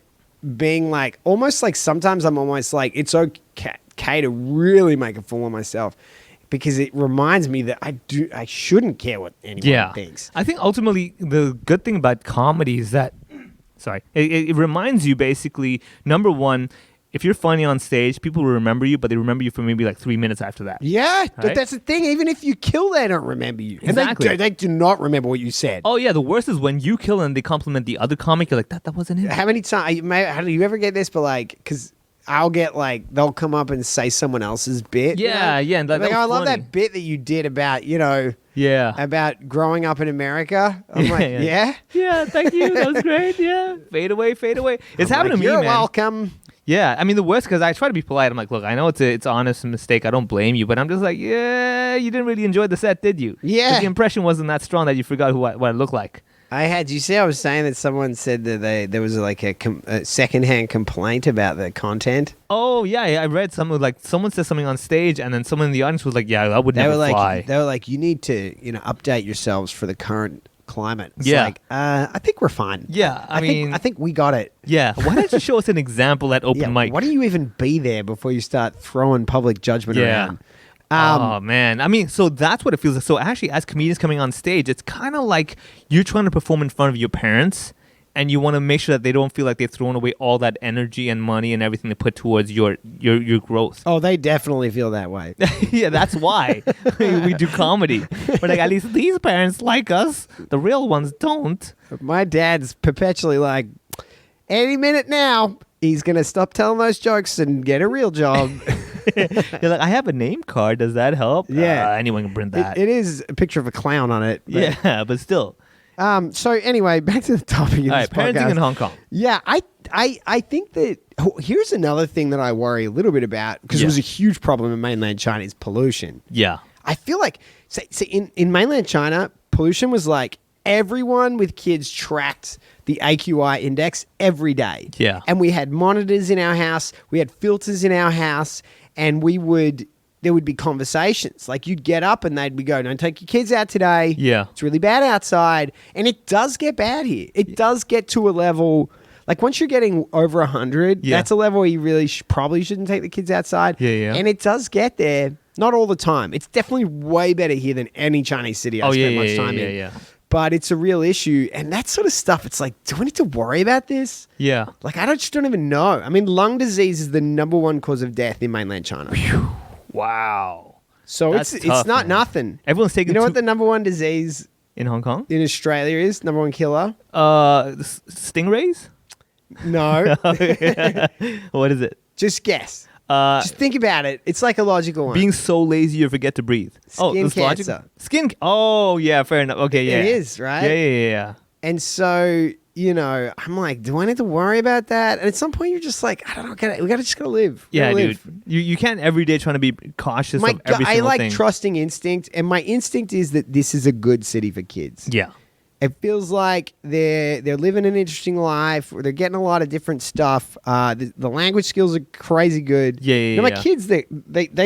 being like, almost like sometimes I'm almost like, it's okay to really make a fool of myself, because it reminds me that I shouldn't care what anyone thinks. I think ultimately the good thing about comedy is that, it reminds you basically, number one, if you're funny on stage, people will remember you, but they remember you for maybe like 3 minutes after that. Yeah, but Right? that's the thing. Even if you kill, they don't remember you. And Exactly. they do not remember what you said. Oh yeah, the worst is when you kill and they compliment the other comic. You're like, that wasn't him. How many times? How do you ever get this? But like, because I'll get like, they'll come up and say someone else's bit. Yeah, you know? yeah, and that like, was I love funny. that bit that you did about, you know, Yeah. about growing up in America. I'm like, Yeah. yeah. Yeah, thank you. That was great. Yeah. Fade away. It's I'm happened like, to me, You're man. welcome. Yeah, I mean the worst, because I try to be polite. I'm like, look, I know it's honest mistake. I don't blame you, but I'm just like, yeah, you didn't really enjoy the set, did you? Yeah. 'Cause the impression wasn't that strong that you forgot what I look like. Did you see I was saying that someone said that there was like a secondhand complaint about the content? Oh yeah, I read someone said something on stage, and then someone in the audience was like, yeah, that would They never were fly. like, you need to, update yourselves for the current climate. It's Yeah. like, I think we're fine. Yeah, I mean, I think we got it. yeah. Why don't you show us an example at open Yeah, mic? why don't you even be there before you start throwing public judgment Yeah. around? Oh man, I mean, so that's what it feels like. So actually, as comedians coming on stage, it's kind of like you're trying to perform in front of your parents, and you want to make sure that they don't feel like they've thrown away all that energy and money and everything they put towards your growth. Oh, they definitely feel that way. Yeah, that's why we do comedy. But like, at least these parents like us. The real ones don't. My dad's perpetually like, any minute now, he's going to stop telling those jokes and get a real job. You're like, I have a name card. Does that help? Yeah. Anyone can print that. It is a picture of a clown on it. But, Yeah, but still. So anyway, back to the topic of All this right, parenting podcast. in Hong Kong. Yeah, I think that here's another thing that I worry a little bit about because it was a huge problem in mainland China is pollution. Yeah. I feel like in mainland China, pollution was like everyone with kids tracked the AQI index every day. Yeah. And we had monitors in our house, we had filters in our house, and there would be conversations. Like you'd get up and they'd be go, don't take your kids out today. Yeah. It's really bad outside. And it does get bad here. It does get to a level, like once you're getting over 100, that's a level where you really probably shouldn't take the kids outside. Yeah. And it does get there. Not all the time. It's definitely way better here than any Chinese city I spent much time in. Yeah. But it's a real issue. And that sort of stuff, it's like, do I need to worry about this? Yeah. Like, I just don't even know. I mean, lung disease is the number one cause of death in mainland China. Wow. So That's it's tough, not man. nothing. Everyone's taking You know what the number one disease in Hong Kong? in Australia is? Number one killer? Stingrays? No. What is it? Just guess. Just think about it. It's like a logical one. Being so lazy you forget to breathe. Skin that's logical? cancer. Skin. Oh, yeah, fair enough. Okay, yeah. It is, right? Yeah. And so, I'm like, do I need to worry about that? And at some point, you're just like, I don't know, we just gotta live. Yeah, Gotta live. dude. You can't every day trying to be cautious of every I single like thing. trusting instinct, and my instinct is that this is a good city for kids. Yeah. It feels like they're living an interesting life, or they're getting a lot of different stuff. The language skills are crazy good. Yeah. My kids, they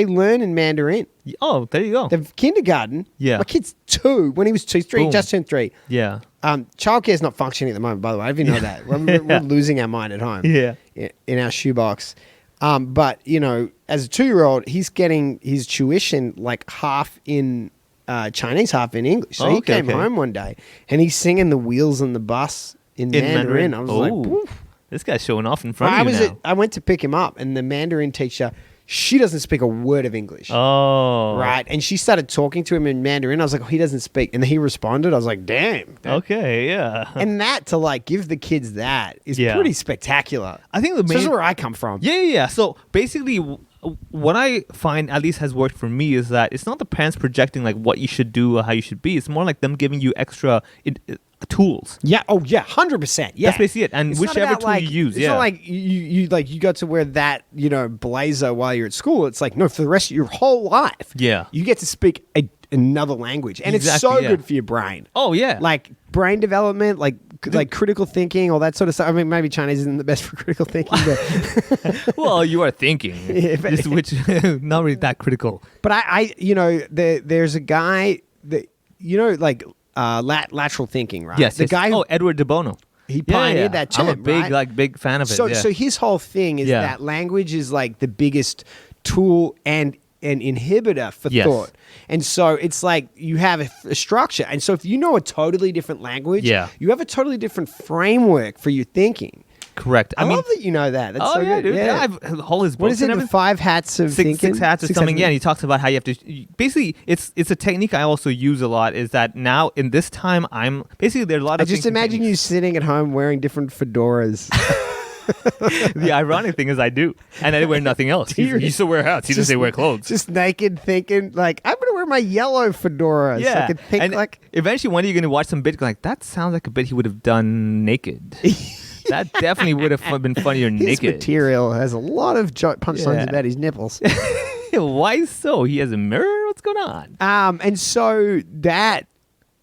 learn in Mandarin. Oh, there you go. They're kindergarten. Yeah. My kid's 2. When he was 2, 3, Boom. just turned 3. Yeah. Childcare is not functioning at the moment, by the way. I didn't know that. We're losing our mind at home. Yeah. In our shoebox. But, as a 2-year-old, he's getting his tuition like half in Chinese, half in English. So he came home one day and he's singing the wheels on the bus in Mandarin. I was like, "Woof." This guy's showing off in front of you now. I went to pick him up, and the Mandarin teacher, she doesn't speak a word of English. Oh. Right. And she started talking to him in Mandarin. I was like, he doesn't speak. And then he responded. I was like, damn. Okay, yeah. And that, to like give the kids that is pretty spectacular. I think the So main... this is where I come from. Yeah. So basically, what I find at least has worked for me is that it's not the parents projecting like what you should do or how you should be. It's more like them giving you extra tools. Yeah. Oh, yeah. 100%. Yeah. That's basically it. And It's not whichever about, tool like, you use. It's not like you got to wear that, blazer while you're at school. It's like, no, for the rest of your whole life. Yeah. You get to speak another language. And it's so Exactly, yeah. good for your brain. Oh, yeah. Like brain development, like critical thinking, all that sort of stuff. I mean, maybe Chinese isn't the best for critical thinking, but well, you are thinking, Yeah, but- just which not really that critical. but there's a guy that lateral thinking, right? Yes. The guy who Edward de Bono. he pioneered that term. I'm a big right? big fan of it. So yeah. so his whole thing is Yeah. that language is like the biggest tool and an inhibitor for Yes. thought. And so it's like you have a structure. And so if you know a totally different language, Yeah. you have a totally different framework for your thinking. Correct. I love that you know that. That's so yeah, good. dude. Yeah. I've all his books. What is it? and The everything. 5 hats of thinking? Six hats or Six something. hats Yeah, of- and he talks about how you have to. Basically, it's a technique I also use a lot. Is that now in this time I'm basically there's a lot I of. just thinking imagine you techniques. sitting at home wearing different fedoras. The ironic thing is I do, and I wear nothing else. He used to wear hats. He doesn't say wear clothes. Just naked, thinking like I'm gonna wear my yellow fedora. So I could think and like eventually one day you're gonna watch some bit like that sounds like a bit he would have done naked. That definitely would have been funnier his naked. material has a lot of punchlines Yeah. about his nipples. Why so? He has a mirror. What's going on? And so that,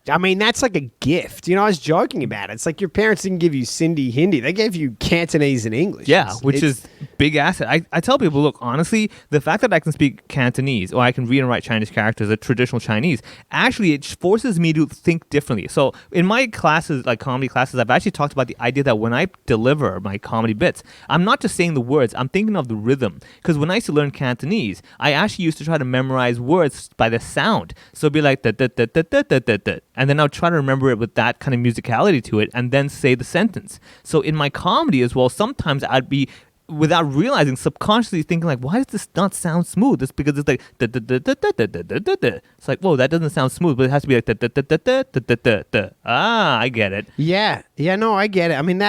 I mean, that's like a gift. I was joking about it. It's like your parents didn't give you Sindhi Hindi. They gave you Cantonese and English. Yeah, which is big asset. I tell people, look, honestly, the fact that I can speak Cantonese or I can read and write Chinese characters, a traditional Chinese, actually it forces me to think differently. So in my classes, like comedy classes, I've actually talked about the idea that when I deliver my comedy bits, I'm not just saying the words, I'm thinking of the rhythm. Because when I used to learn Cantonese, I actually used to try to memorize words by the sound. So it'd be like da da da da da da da da And then I'll try to remember it with that kind of musicality to it and then say the sentence. So in my comedy as well, sometimes I'd be, without realizing, subconsciously thinking like, why does this not sound smooth? It's because it's like da da da da da da da da da da. It's like, whoa, that doesn't sound smooth, but it has to be like da da da da da da da da da. Ah, I get it. Yeah, no, I get it. I mean,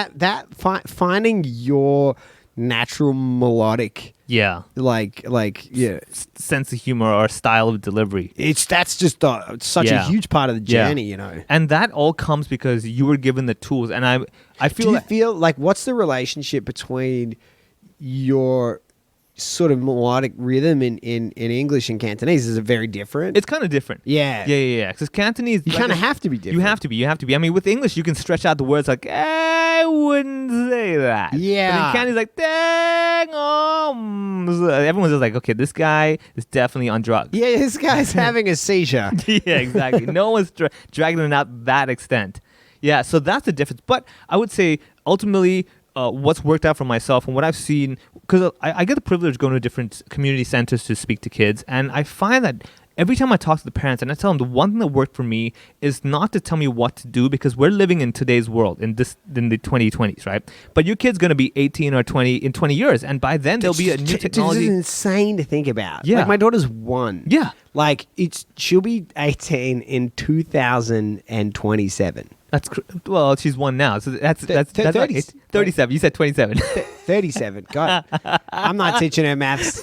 finding your natural melodic, Yeah. like yeah, Sense of humor or style of delivery. that's just such a Yeah. huge part of the Yeah. journey, you know. And that all comes because you were given the tools. And I Do feel you feel like what's the relationship between your sort of melodic rhythm in English and Cantonese? Is it very different? it's kind of different. yeah, Yeah. Because Cantonese, You kind of have to be different. You have to be. I mean, with English, you can stretch out the words like, I wouldn't say that. Yeah. But in Cantonese, like, dang, everyone's just like, okay, this guy is definitely on drugs. Yeah, this guy's having a seizure. Yeah, exactly. No one's dragging it out that extent. Yeah, so that's the difference. But I would say, ultimately, what's worked out for myself and what I've seen, because I get the privilege of going to different community centers to speak to kids, and I find that every time I talk to the parents and I tell them the one thing that worked for me is not to tell me what to do, because we're living in today's world in the 2020s, right? But your kid's going to be 18 or 20 in 20 years, and by then there'll be a new technology. This is insane to think about. Yeah. Like my daughter's 1. Yeah. Like she'll be 18 in 2027. Well, she's 1 now, so that's 30. 37. You said 27. 37. God, I'm not teaching her maths.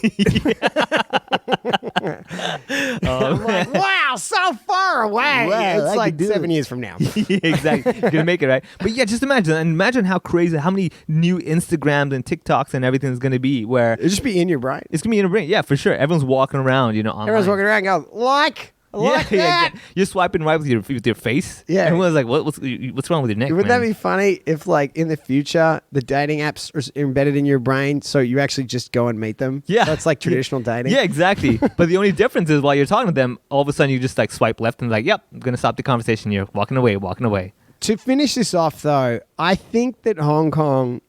I'm like, wow, so far away. Wow, It's I like could do 7 it. years from now. Yeah, exactly. You're gonna make it, right? But yeah, just imagine how crazy, how many new Instagrams and TikToks and everything is gonna be. Where It'll just be in your brain. it's gonna be in your brain. Yeah, for sure. Everyone's walking around, online. Everyone's walking around going, like that. Yeah. You're swiping right with your face. Yeah. Everyone's like, what's wrong with your neck? Wouldn't man? that be funny if, like, in the future, the dating apps are embedded in your brain, so you actually just go and meet them? Yeah. That's like traditional dating. Yeah, exactly. But the only difference is while you're talking to them, all of a sudden you just like swipe left and like, yep, I'm gonna stop the conversation. You're walking away. To finish this off, though, I think that Hong Kong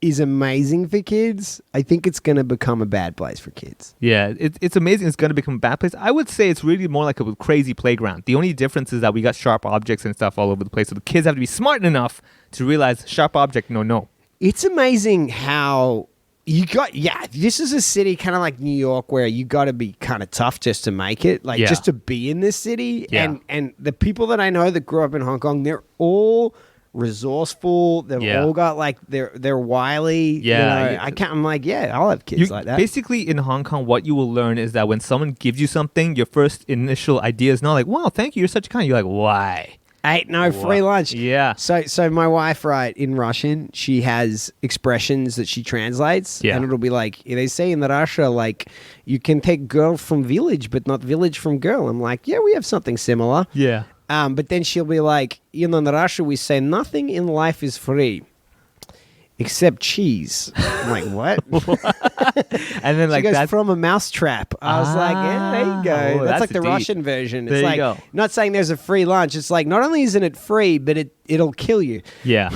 is amazing for kids. I think it's going to become a bad place for kids. Yeah, it's amazing. It's going to become a bad place. I would say it's really more like a crazy playground. The only difference is that we got sharp objects and stuff all over the place. So the kids have to be smart enough to realize sharp object, no. It's amazing how this is a city kind of like New York where you got to be kind of tough just to make it, like just to be in this city. Yeah. And the people that I know that grew up in Hong Kong, they're all resourceful. They've all got like they're wily. Yeah. I'm like, I'll have kids like that. Basically, in Hong Kong, what you will learn is that when someone gives you something, your first initial idea is not like, wow, thank you, you're such a kind. You're like, why? Ain't no free lunch. Yeah. So my wife, right, in Russian, she has expressions that she translates. Yeah. And it'll be like, they say in Russia, like, you can take girl from village, but not village from girl. I'm like, yeah, we have something similar. Yeah. But then she'll be like, in Russia, we say nothing in life is free. Except cheese. I'm like, what? And then She like goes, that's from a mousetrap. I was like, yeah, there you go. Oh, that's that's like the deep. Russian version. There It's you like, go. not saying there's a free lunch. It's like, not only isn't it free, but it'll kill you. Yeah.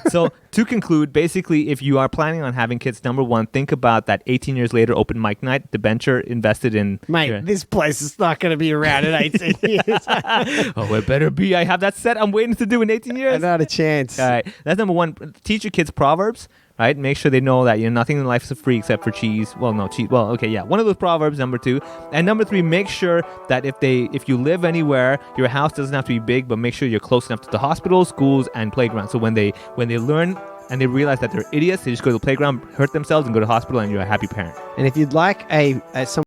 So to conclude, basically, if you are planning on having kids, number one, think about that 18 years later open mic night, debenture invested in. Mate, this place is not going to be around in 18 years. Oh, it better be. I have that set. I'm waiting to do in 18 years. Not a chance. All right. That's number one. Teach your kids proverbs. Right, make sure they know that nothing in life is free except for cheese. Well, no cheese. Well, okay, yeah, one of those proverbs. Number two, and number three, make sure that if you live anywhere, your house doesn't have to be big, but make sure you're close enough to the hospitals, schools, and playgrounds. So when they learn and they realize that they're idiots, they just go to the playground, hurt themselves, and go to the hospital, and you're a happy parent. And if you'd like some